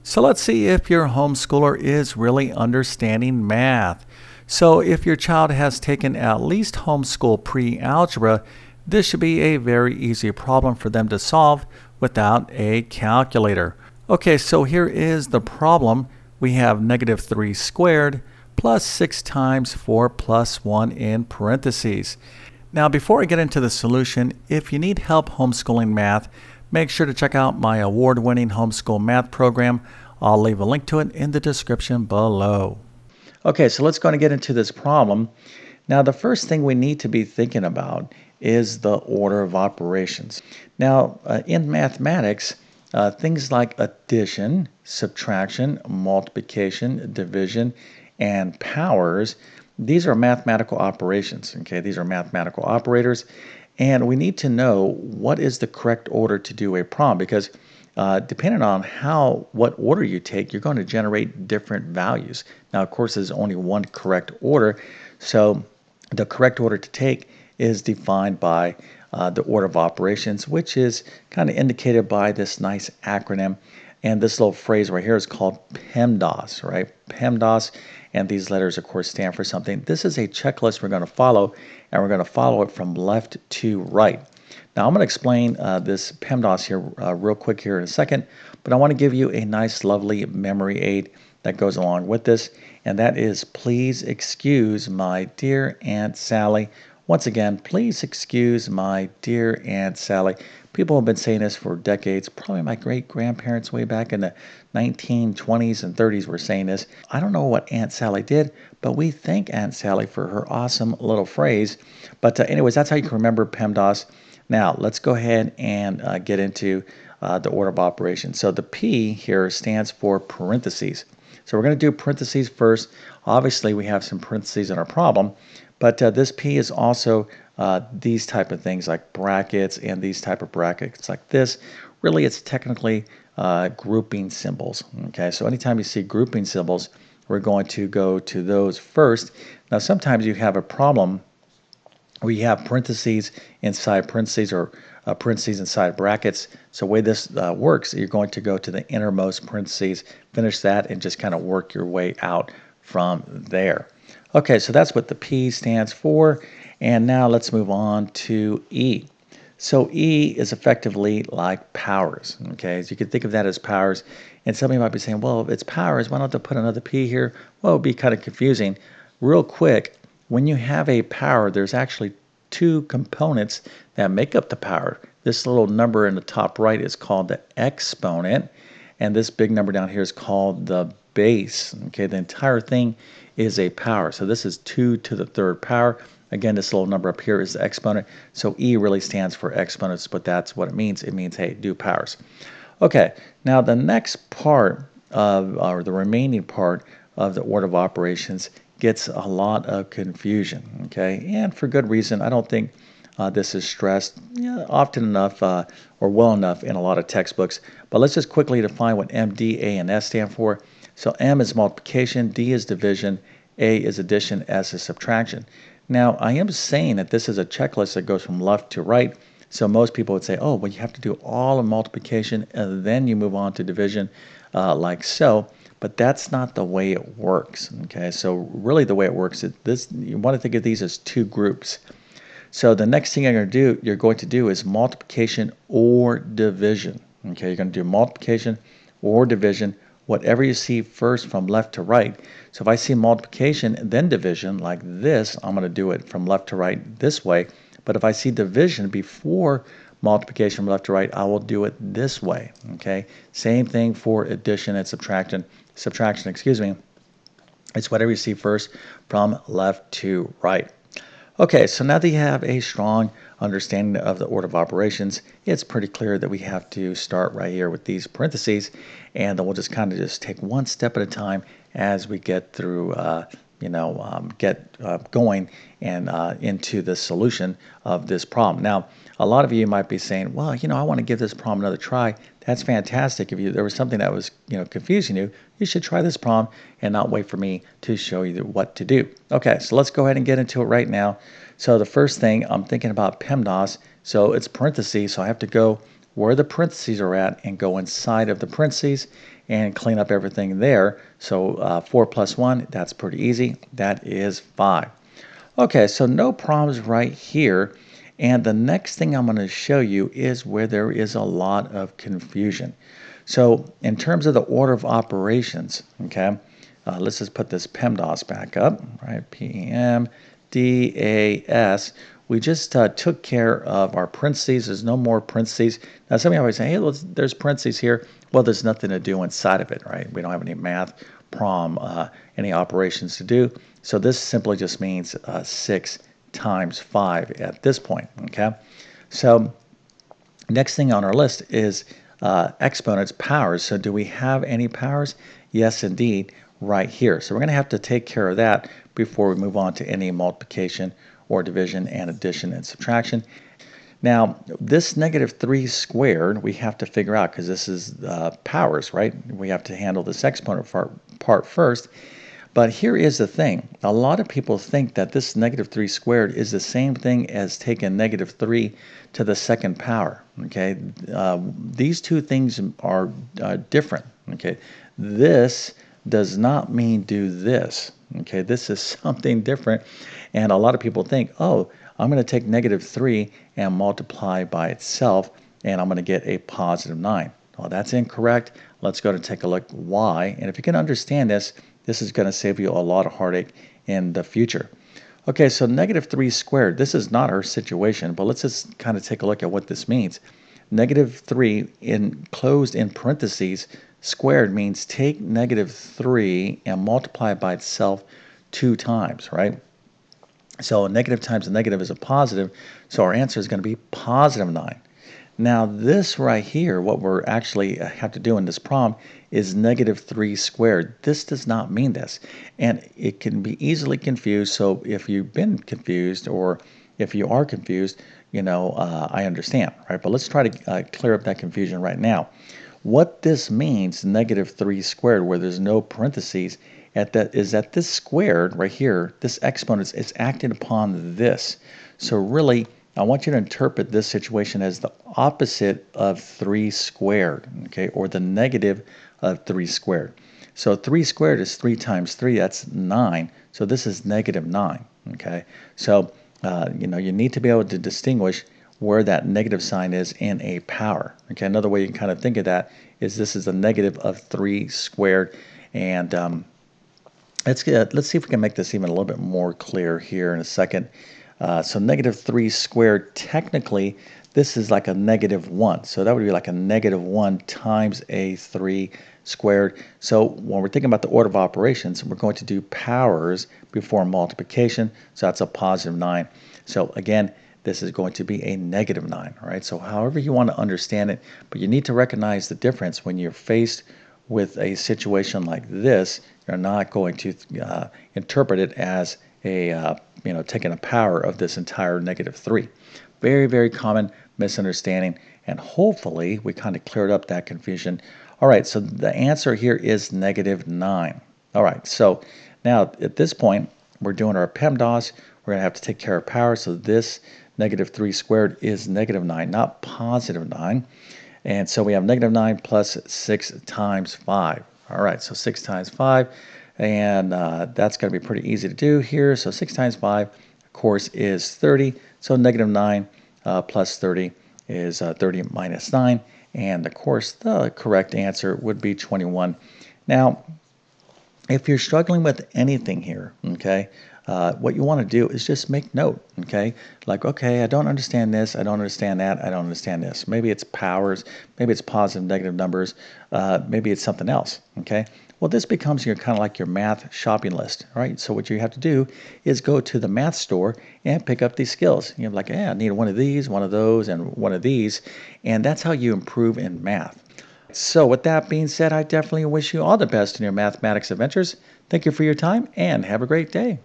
So let's see if your homeschooler is really understanding math. So if your child has taken at least homeschool pre-algebra, this should be a very easy problem for them to solve without a calculator. Okay, so here is the problem. We have -3 squared plus 6 times 4 plus 1 in parentheses. Now before I get into the solution, if you need help homeschooling math, make sure to check out my award-winning homeschool math program. I'll leave a link to it in the description below. Okay, so let's go and get into this problem. Now the first thing we need to be thinking about is the order of operations. Now in mathematics, things like addition, subtraction, multiplication, division, and powers, these are mathematical operations. Okay, these are mathematical operators, and we need to know what is the correct order to do a problem, because depending on what order you take, you're going to generate different values. Now, of course, there's only one correct order, so the correct order to take is defined by the order of operations, which is kind of indicated by this nice acronym. And this little phrase right here is called PEMDAS, right? PEMDAS, and these letters, of course, stand for something. This is a checklist we're going to follow, and we're going to follow it from left to right. Now, I'm going to explain this PEMDAS here real quick here in a second, but I want to give you a nice, lovely memory aid that goes along with this, and that is, please excuse my dear Aunt Sally. Once again, please excuse my dear Aunt Sally. People have been saying this for decades. Probably my great-grandparents way back in the 1920s and 30s were saying this. I don't know what Aunt Sally did, but we thank Aunt Sally for her awesome little phrase. But anyways, that's how you can remember PEMDAS. Now, let's go ahead and get into the order of operations. So the P here stands for parentheses. So we're going to do parentheses first. Obviously, we have some parentheses in our problem, but this P is also these type of things like brackets and these type of brackets like this. Really, it's technically grouping symbols. Okay, so anytime you see grouping symbols, we're going to go to those first. Now, sometimes you have a problem where you have parentheses inside parentheses or parentheses inside brackets. So the way this works, you're going to go to the innermost parentheses, finish that, and just kind of work your way out from there. Okay, so that's what the P stands for. And now let's move on to E. So E is effectively like powers. Okay, so you can think of that as powers. And somebody might be saying, well, if it's powers, why don't they put another P here? Well, it would be kind of confusing. Real quick, when you have a power, there's actually two components that make up the power. This little number in the top right is called the exponent, and this big number down here is called the base. Okay, the entire thing is a power. So this is 2 to the third power. Again, this little number up here is the exponent. So E really stands for exponents, but that's what it means. It means, hey, do powers. Okay, now the next part or the remaining part of the order of operations gets a lot of confusion, okay, and for good reason. I don't think this is stressed often enough or well enough in a lot of textbooks, but let's just quickly define what M, D, A, and S stand for. So M is multiplication, D is division, A is addition, S is subtraction. Now, I am saying that this is a checklist that goes from left to right, so most people would say, oh, well, you have to do all of multiplication and then you move on to division like so. But that's not the way it works. Okay, so really the way it works is this. You want to think of these as two groups. So the next thing you're going to do is multiplication or division. Okay, you're going to do multiplication or division, whatever you see first from left to right. So if I see multiplication then division like this, I'm going to do it from left to right this way. But if I see division before multiplication from left to right, I will do it this way. Okay, same thing for addition and subtraction, excuse me. It's whatever you see first from left to right. Okay, so now that you have a strong understanding of the order of operations, it's pretty clear that we have to start right here with these parentheses, and then we'll just kind of just take one step at a time as we get through going and into the solution of this problem. Now, a lot of you might be saying, well, I want to give this problem another try. That's fantastic. If there was something that was confusing you, you should try this problem and not wait for me to show you what to do. Okay, so let's go ahead and get into it right now. So the first thing, I'm thinking about PEMDAS. So it's parentheses, so I have to go where the parentheses are at and go inside of the parentheses. and clean up everything there. So 4 plus 1, that's pretty easy. That is 5. Okay, so no problems right here. And the next thing I'm going to show you is where there is a lot of confusion. So in terms of the order of operations, okay, let's just put this PEMDAS back up, right? PEMDAS. We just took care of our parentheses. There's no more parentheses. Now, some of you always say, hey, there's parentheses here. Well, there's nothing to do inside of it, right? We don't have any math, any operations to do. So this simply just means 6 times 5 at this point, okay? So next thing on our list is exponents, powers. So do we have any powers? Yes, indeed, right here. So we're going to have to take care of that before we move on to any multiplication or division and addition and subtraction. Now, this -3 squared, we have to figure out because this is powers, right? We have to handle this exponent part first. But here is the thing. A lot of people think that this -3 squared is the same thing as taking -3 to the second power, okay? These two things are different, okay? This does not mean do this, okay? This is something different. And a lot of people think, oh, I'm going to take -3 and multiply by itself, and I'm going to get a +9. Well, that's incorrect. Let's go and take a look why. And if you can understand this, this is going to save you a lot of heartache in the future. Okay, so -3 squared, this is not our situation, but let's just kind of take a look at what this means. -3 enclosed in parentheses squared means take -3 and multiply by itself 2 times, right? So a negative times a negative is a positive, so our answer is going to be +9. Now this right here, what we're actually have to do in this problem is -3 squared. This does not mean this. And it can be easily confused, so if you've been confused or if you are confused, I understand, right? But let's try to clear up that confusion right now. What this means, -3 squared, where there's no parentheses, is that this squared right here, this exponent is acting upon this. So really, I want you to interpret this situation as the opposite of 3 squared, okay, or the negative of 3 squared. So 3 squared is 3 times 3, that's 9. So this is -9, okay? So, you need to be able to distinguish where that negative sign is in a power, okay? Another way you can kind of think of that is this is a negative of 3 squared. And let's see if we can make this even a little bit more clear here in a second. So -3 squared, technically, this is like a -1. So that would be like a -1 times a 3 squared. So when we're thinking about the order of operations, we're going to do powers before multiplication. So that's a +9. So again, this is going to be a -9, all right? So however you want to understand it, but you need to recognize the difference when you're faced with a situation like this. You're not going to interpret it as taking a power of this entire -3. Very, very common misunderstanding, and hopefully we kind of cleared up that confusion. All right, so the answer here is -9. All right, so now at this point, we're doing our PEMDAS. We're going to have to take care of power, so this -3 squared is -9, not +9. And so we have -9 plus 6 times 5. All right, so 6 times 5, and that's going to be pretty easy to do here. So 6 times 5, of course, is 30. So -9 plus 30 is 30 minus 9. And, of course, the correct answer would be 21. Now, if you're struggling with anything here, okay, what you want to do is just make note, okay? Like, okay, I don't understand this, I don't understand that, I don't understand this. Maybe it's powers, maybe it's positive, negative numbers, maybe it's something else, okay? Well, this becomes your kind of like your math shopping list, right? So what you have to do is go to the math store and pick up these skills. You're like, yeah, I need one of these, one of those, and one of these, and that's how you improve in math. So with that being said, I definitely wish you all the best in your mathematics adventures. Thank you for your time, and have a great day.